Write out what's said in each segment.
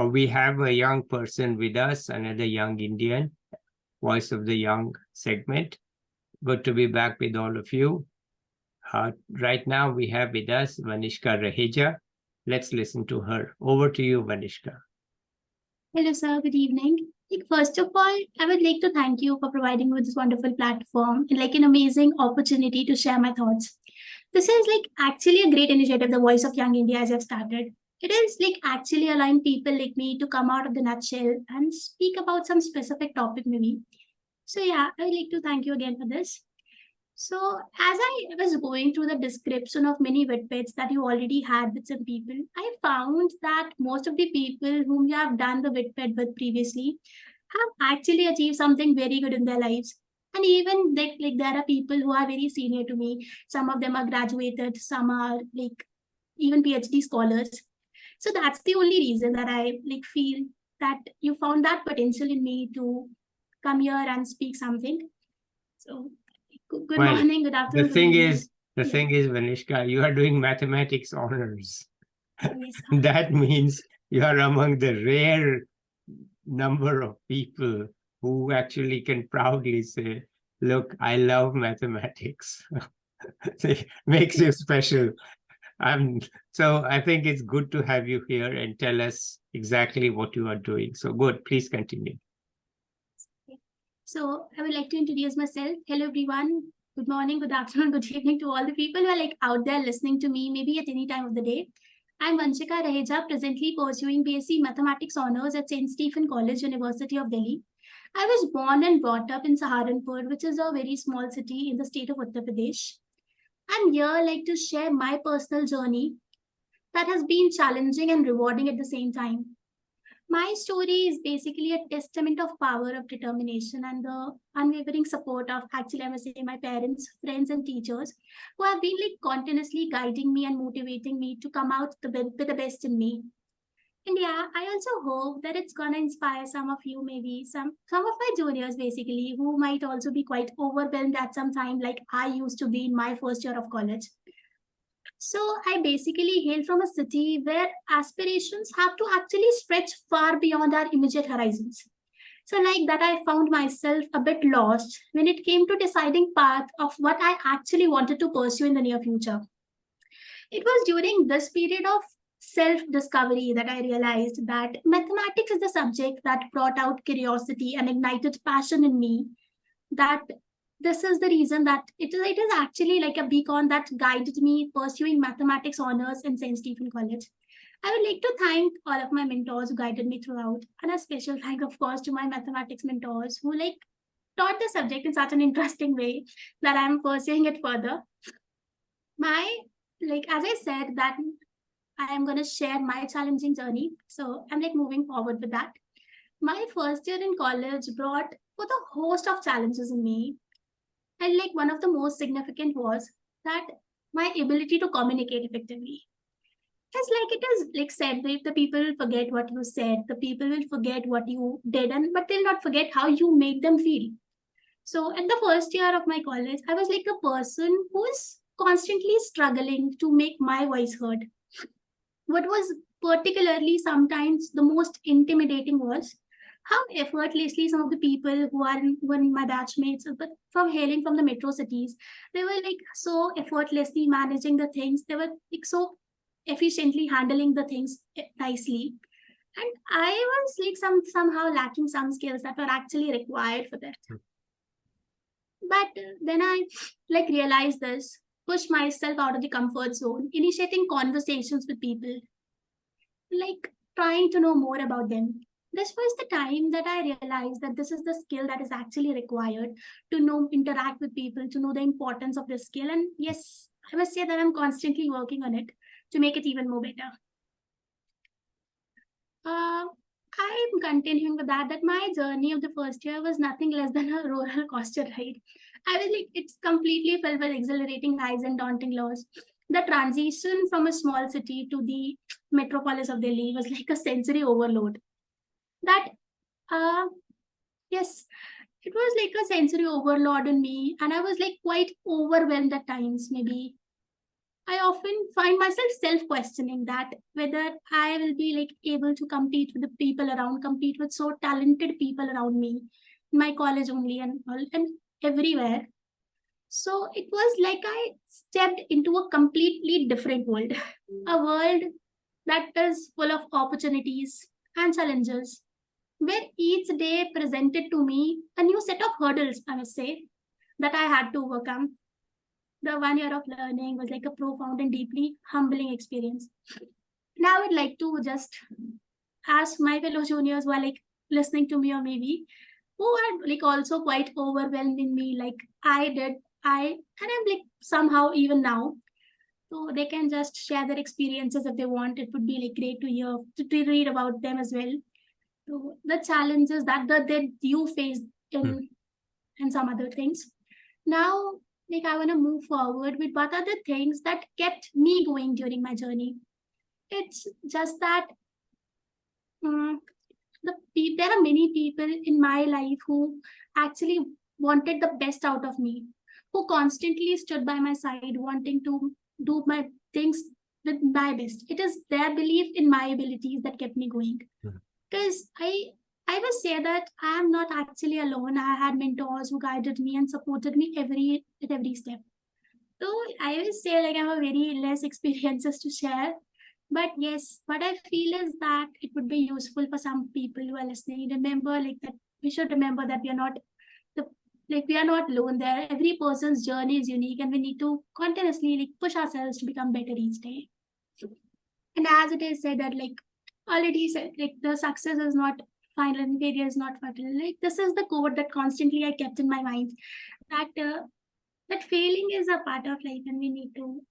We have a young person with us, another young Indian, voice of the young segment. Good to be back with all of you. Right now we have with us Vanishka Raheja. Let's listen to her. Over to you, Vanishka. Hello, sir. Good evening. First of all, I would like to thank you for providing me with this wonderful platform and an amazing opportunity to share my thoughts. This is actually a great initiative, the Voice of Young India, as I've started. It is actually allowing people like me to come out of the nutshell and speak about some specific topic, maybe. So yeah, I would like to thank you again for this. So, as I was going through the description of many Vidpeds that you already had with some people, I found that most of the people whom you have done the Vidped with previously have actually achieved something very good in their lives. And even there are people who are very senior to me. Some of them are graduated, some are even PhD scholars. So that's the only reason that I feel that you found that potential in me to come here and speak something. So good morning, good afternoon. The thing is, Vanishka, you are doing mathematics honors. Yes. That means you are among the rare number of people who actually can proudly say, look, I love mathematics. It makes you special. So I think it's good to have you here and tell us exactly what you are doing. So good, please continue. So I would like to introduce myself. Hello, everyone. Good morning, good afternoon, good evening to all the people who are out there listening to me, maybe at any time of the day. I'm Vanshika Raheja, presently pursuing B.Sc Mathematics Honours at St. Stephen College, University of Delhi. I was born and brought up in Saharanpur, which is a very small city in the state of Uttar Pradesh. I'm here to share my personal journey that has been challenging and rewarding at the same time. My story is basically a testament of power of determination and the unwavering support of, actually, I must say, my parents, friends, and teachers who have been continuously guiding me and motivating me to come out with the best in me. And yeah, I also hope that it's gonna inspire some of you, maybe some of my juniors, basically, who might also be quite overwhelmed at some time, like I used to be in my first year of college. So I basically hail from a city where aspirations have to actually stretch far beyond our immediate horizons. So like that, I found myself a bit lost when it came to deciding path of what I actually wanted to pursue in the near future. It was during this period of self-discovery that I realized that mathematics is the subject that brought out curiosity and ignited passion in me, that this is the reason that it is actually like a beacon that guided me pursuing mathematics honors in St. Stephen College. I would like to thank all of my mentors who guided me throughout, and a special thank, of course, to my mathematics mentors who taught the subject in such an interesting way that I'm pursuing it further. My as I said that I am going to share my challenging journey, so I'm moving forward with that. My first year in college brought with a host of challenges in me. And one of the most significant was that my ability to communicate effectively. It's it is said, the people will forget what you said, the people will forget what you did, but they'll not forget how you made them feel. So at the first year of my college, I was a person who was constantly struggling to make my voice heard. What was particularly sometimes the most intimidating was how effortlessly some of the people who were my batchmates, but from hailing from the metro cities, they were so effortlessly managing the things. They were so efficiently handling the things nicely. And I was somehow lacking some skills that were actually required for that. But then I realized this, push myself out of the comfort zone, initiating conversations with people, trying to know more about them. This was the time that I realized that this is the skill that is actually required to know, interact with people, to know the importance of this skill. And yes, I must say that I'm constantly working on it to make it even more better. I'm continuing with that my journey of the first year was nothing less than a roller coaster ride. I was it's completely filled with exhilarating highs and daunting lows. The transition from a small city to the metropolis of Delhi was a sensory overload. That, yes, it was a sensory overload on me, and I was quite overwhelmed at times, maybe. I often find myself self-questioning that whether I will be like able to compete with the people around, compete with so talented people around me, in my college only and all and everywhere. So it was like I stepped into a completely different world, a world that is full of opportunities and challenges, where each day presented to me a new set of hurdles, I must say, that I had to overcome. The 1 year of learning was like a profound and deeply humbling experience. Now I would like to just ask my fellow juniors who are like listening to me or maybe who are like also quite overwhelmed in me like I did. And I'm like somehow even now. So they can just share their experiences if they want. It would be like great to hear to read about them as well. So the challenges that you faced in and some other things. Now, like I want to move forward with what are the things that kept me going during my journey. It's just that um, there are many people in my life who actually wanted the best out of me, who constantly stood by my side, wanting to do my things with my best. It is their belief in my abilities that kept me going. Because I must say that I am not actually alone. I had mentors who guided me and supported me at every step. So I will say like I have a very less experiences to share. But yes, what I feel is that it would be useful for some people who are listening. Remember like that we should remember that we are not the like we are not alone there. Every person's journey is unique and we need to continuously like push ourselves to become better each day. And as it is said that like already said, like the success is not final and failure is not fatal. Like this is the quote that constantly I kept in my mind. That that failing is a part of life and we need to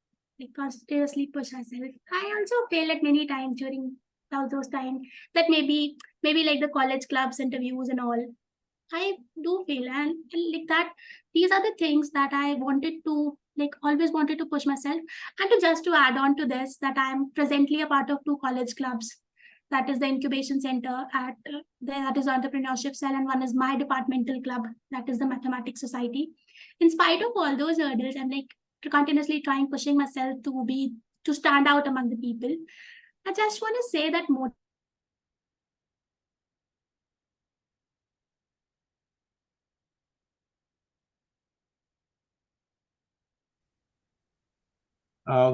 like continuously push ourselves. I also fail at many times during those times that maybe like the college clubs interviews and all. I do feel and like that these are the things that I wanted to like always wanted to push myself and to just to add on to this that I am presently a part of two college clubs. That is the incubation center at that is entrepreneurship cell and one is my departmental club that is the mathematics society. In spite of all those hurdles, I'm like continuously trying pushing myself to stand out among the people. I just want to say that more.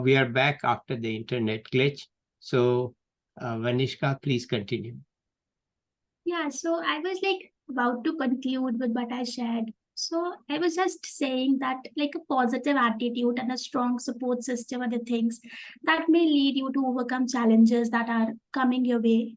We are back after the internet glitch. So, Vanishka, please continue. Yeah, so I was like about to conclude with what I shared. So I was just saying that like a positive attitude and a strong support system are the things that may lead you to overcome challenges that are coming your way.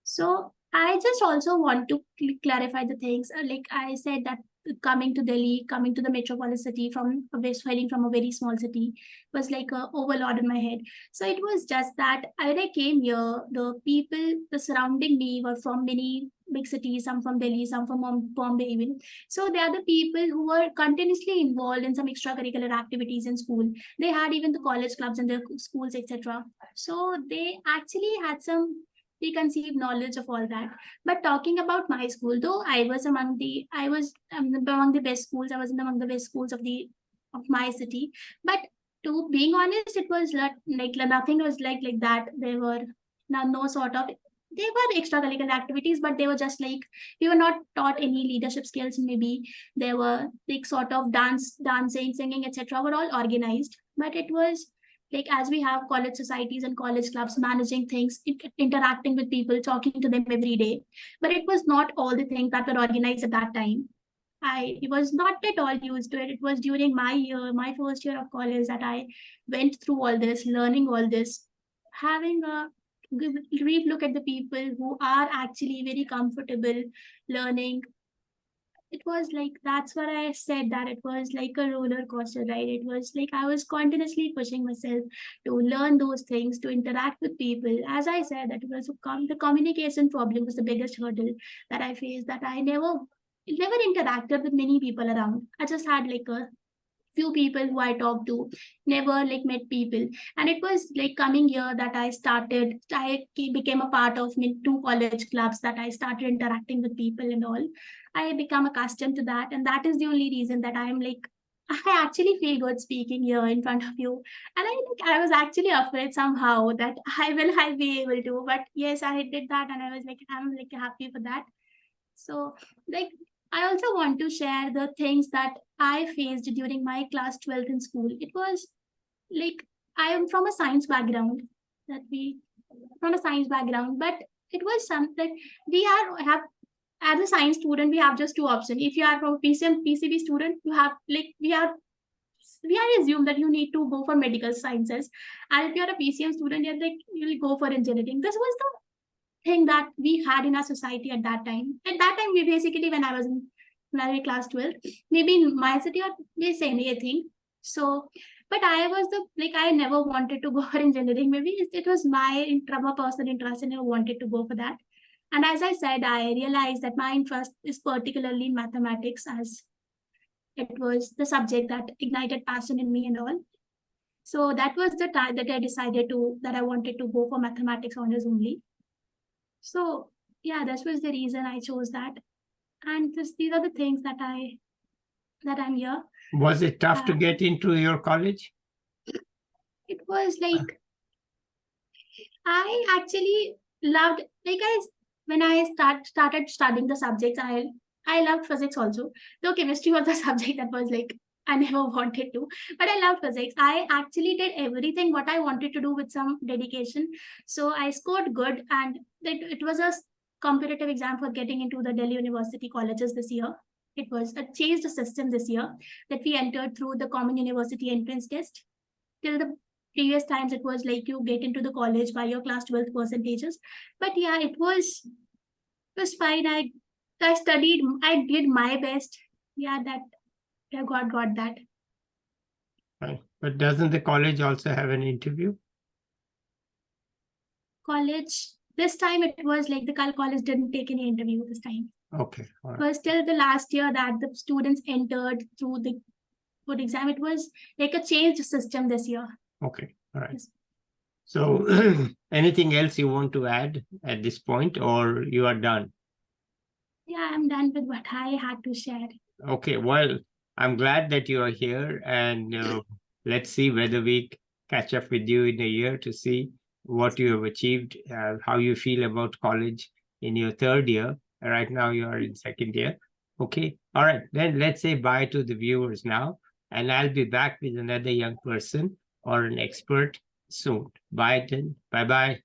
So I just also want to clarify the things. Like I said that coming to Delhi, coming to the metropolis city from heading from a very small city was like a overload in my head. So it was just that when I came here, the people, the surrounding me were from many big cities, some from Delhi, some from Bombay even. So they are the people who were continuously involved in some extracurricular activities in school. They had even the college clubs in their schools, etc. So they actually had some preconceived knowledge of all that. But talking about my school, though I was among the best schools. I was in among the best schools of my city. But to being honest, it was like nothing was like that. There were no sort of they were extracurricular activities, but they were just like we were not taught any leadership skills. Maybe there were like sort of dancing, singing, etc. were all organized, but it was like as we have college societies and college clubs managing things interacting with people talking to them every day, but it was not all the things that were organized at that time. I was not at all used to it. It was during my first year of college that I went through all this, learning all this, having a brief look at the people who are actually very comfortable learning. It was like that's what I said that it was like a roller coaster ride. It was like I was continuously pushing myself to learn those things, to interact with people. As I said, that it was the communication problem was the biggest hurdle that I faced. That I never interacted with many people around. I just had like a few people who I talked to, never like met people. And it was like coming here that became a part of two college clubs that I started interacting with people and all. I become accustomed to that. And that is the only reason that I'm like I actually feel good speaking here in front of you. And I was actually afraid somehow that I be able to. But yes, I did that and I was like, I'm like happy for that. So like I also want to share the things that I faced during my class 12th in school. It was like I am from a science background that we from a science background, but it was something we have as a science student, we have just two options. If you are from a PCM, PCB student, you have like we are assumed that you need to go for medical sciences, and if you are a PCM student, you're like you'll go for engineering. This was the thing that we had in our society at that time. At that time, we basically when I was in class 12, maybe in my city or the same thing. So, but I was the like I never wanted to go for engineering. Maybe it was my from a personal interest, and I wanted to go for that. And as I said, I realized that my interest is particularly in mathematics, as it was the subject that ignited passion in me and all. So that was the time that I decided that I wanted to go for mathematics honors only. So yeah, this was the reason I chose that. And these are the things that I'm here. Was it tough to get into your college? It was like I actually loved when I started studying the subjects, I loved physics also. Though chemistry was the subject that was like I never wanted to, but I loved physics. I actually did everything what I wanted to do with some dedication. So I scored good, and it was a competitive exam for getting into the Delhi University colleges this year. It was a changed system this year that we entered through the Common University Entrance Test. Till the previous times, it was like you get into the college by your class 12 percentages. But yeah, it was fine. I studied, I did my best. Yeah, that I got that. Right. But doesn't the college also have an interview? College, this time it was like the college didn't take any interview this time. Okay. All It right. was till the last year that the students entered through the good exam. It was like a changed system this year. Okay. All right. Yes. So anything else you want to add at this point, or you are done? Yeah, I'm done with what I had to share. Okay, well, I'm glad that you are here, and let's see whether we catch up with you in a year to see what you have achieved, how you feel about college in your third year. Right now, you are in second year. Okay, all right, then let's say bye to the viewers now, and I'll be back with another young person or an expert soon. Bye then. Bye bye.